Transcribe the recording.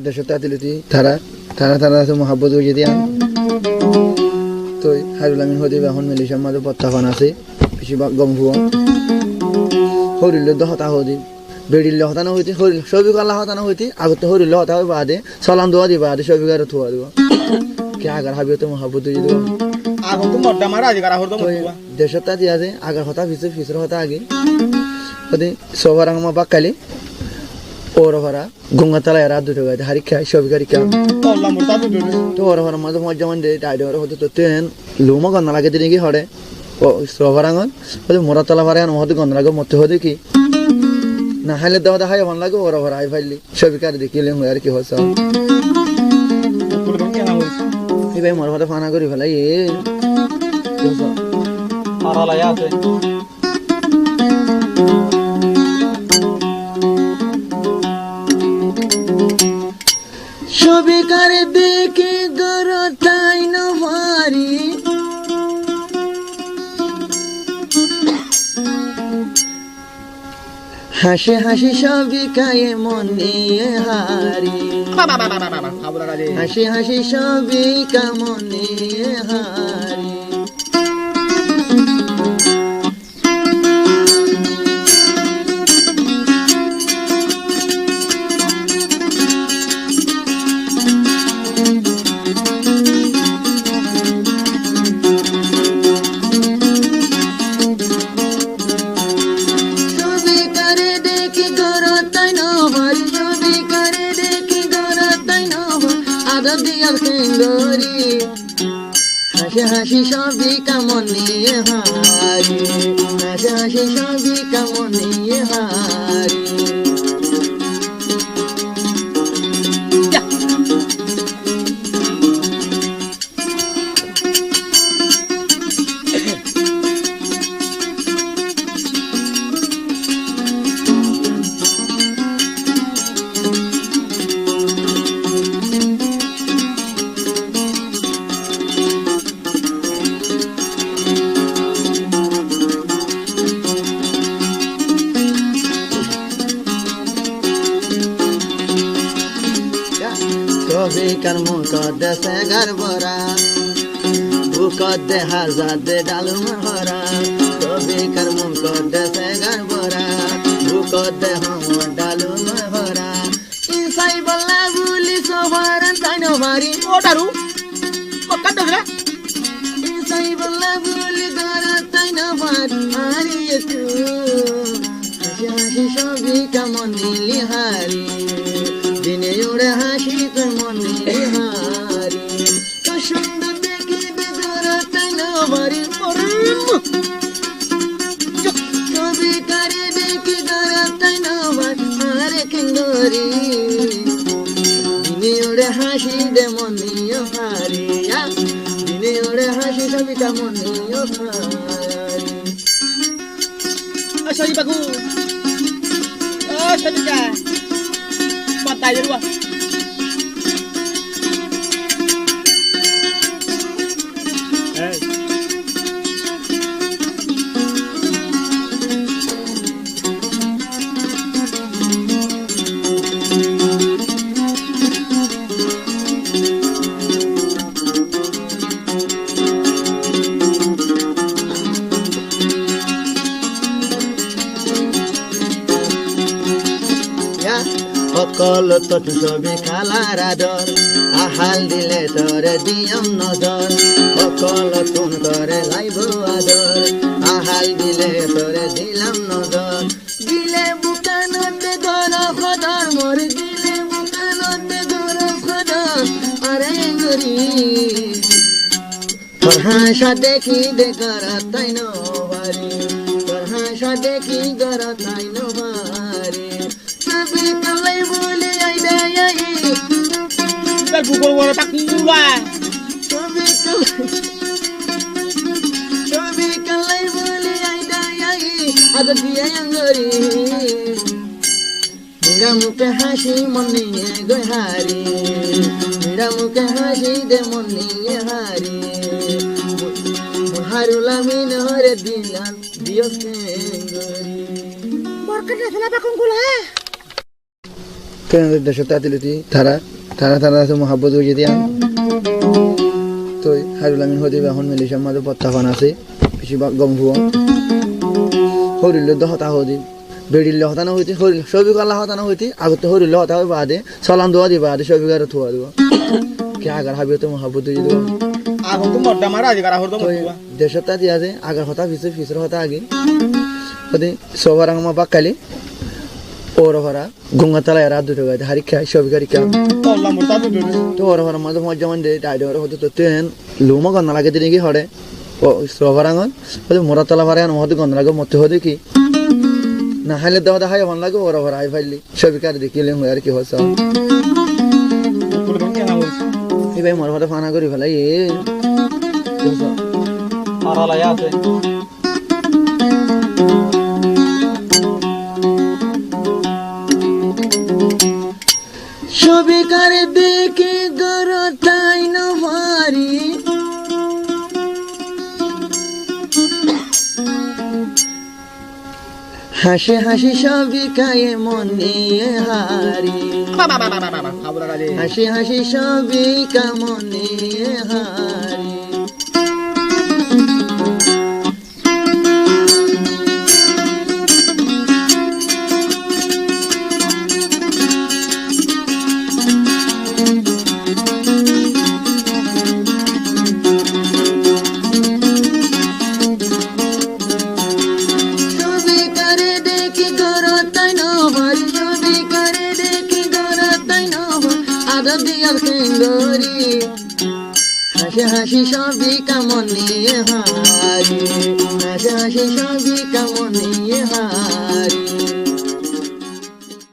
দেশে তাতিলতি তারা আছে মহাব্বত হয়ে দিয়া তো হারুল আমিন হতে এখন মিলিশার মাঝে প্রত্যাহ্বান আছে বেশিরভাগ গম হুয়া হরিল হতা হদি বেড়িল হতানো হইতে হরিল সবিক আল্লাহ হতানো হইতে আগতে হরিল হতা হই বাদে সালাম দোয়া দিবা বাদে সবিকার থুয়া দিব কে আগার হাবিও তো মহাব্বত হয়ে দিব আগত মড্ডা মারা আজি কারা হরদম দেশের তাতি আছে আগার হতা ফিসর হতা আগে হতে সবার আমা বাক্কালি ওর ভরা গঙ্গা তলা রাত দুটো গাইতে হারি খাই সবই গাড়ি খাই তো ওর ভরা মাঝে মজা মানে টাইড ওর হতে তো তেন লুমো গন্ধ লাগে দিনে কি হরে ও সবার আঙন হতে মোরা তলা ভরা হতে গন্ধ লাগে মতে হতে কি না হাইলে দেওয়া দেখাই ভালো লাগে ওর ভরা হাই ফাইলি সবই কারি দেখিলে আর কি হচ্ছে এই ভাই মোর হতে ফানা করি ফেলাই এ আছে সবিকার দেখে গরতাই নভারি হাসি হাসি সবিকায়ে মনে হারি হাসি হাসি সবিকা মনে হারি হাসি হাসি সবই কামনে হারি হাসি হাসি সবই কামনে হারি সবিকার মুখ দেশে গারবরা বুক দে হাজার দে ডালু মহরা সবিকার মুখ দেশে গারবরা বুক দে হম ডালু মহরা ইনসাই বল্লা বুলি সবার তাই নভারি ও দারু কত দরা ইনসাই বল্লা বুলি দরা তাই নভারি আরি তু হাসি হাসি সবিকা মনিলি হারি দিনে ওরে হাসি তোর মনে হারি তো সুন্দর দেখি বেদরা তাই না বাড়ি ছবি কারে দেখি দরা তাই না বাড়ি আরে কিঙ্গরি দিনে ওরে হাসি দে মনে হারি দিনে ওরে হাসি সবিতা মনে হারি সরি বাগু ও সবিতা Patay dulu ah. সকল তো ছবি খালার আদর আহাল দিলে তোরে দিয়ম নজর সকল তুন তোরে লাইব আদর আহাল দিলে তোরে দিলাম নজর দিলে বুকানতে গর খদর মোর দিলে বুকানতে গর খদর আরে গরি তোর হাসা দেখি দে গর তাই নভারি তোর হাসা দেখি গর তাই নভারি সবই কালাই বলে আই দেয় তার বুকর বড় টাকুলা সবই কালাই বলে আই দেয় আদ দিয়ে আঙ্গরি মেরা মুখে হাসি মনে গহারি মেরা মুখে হাসি দে মনে হারি হারুল আমিন হরে দিলাম দিয়স গরি বরকত না বাকুঙ্গুলা কেন দেশ তাতিলতি তারা তারা তারা আছে মহাব্বত হয়ে দিয়া তো হারুল আমিন হতে এখন মেলিশার মাঝে প্রত্যাহ্বান আছে বেশিরভাগ গম ভুয়া হরিল হতা হদি বেড়িল হতানো হইতে হরিল সবই কালা হতানো হইতে আগতে হরিল হতা হই বাদে সলাম দোয়া দিবা আদে সবই গারে থুয়া দিবা কে আগার হাবি তো মহাব্বত হয়ে দিবা এখন তো মড্ডা মারা আজি কারা হরদম দেশের তাতি আছে আগার হতা ফিসের হতা আগে হতে সবার আমা বাক্কালি ওর ভরা গঙ্গা তলায় রাত দুটো গাইতে হারি খাই সবই গাড়ি খাই আল্লাহ মুরতা তো দে তো ওর ভরা মাঝে মজা মান দে টাইড ওর হতে তো তেন লুমা গন্ধ লাগে দিনে কি হড়ে ও সবার আঙন হতে মোরা তলা ভরা আন হতে গন্ধ লাগে মতে হতে কি না হাইলে দাও হাই ভালো লাগে ওর ভরা হাই ফাইলি সবই কার দেখিলে আর কি হসা পুরো কোন কেনা হইছে এই ভাই মোর হতে ফানা করি ফেলাই এ মারা লায়া আছে সবই কার দেখে গরতাই না ভারি হাসি হাসি সবই কায়ে মনে হারি বাবা বাবা বাবা খাবরা গালে হাসি হাসি সবই কামনে হারি হাসি হাসি সবই কামনে হারি হাসি হাসি সবই কামনে হারি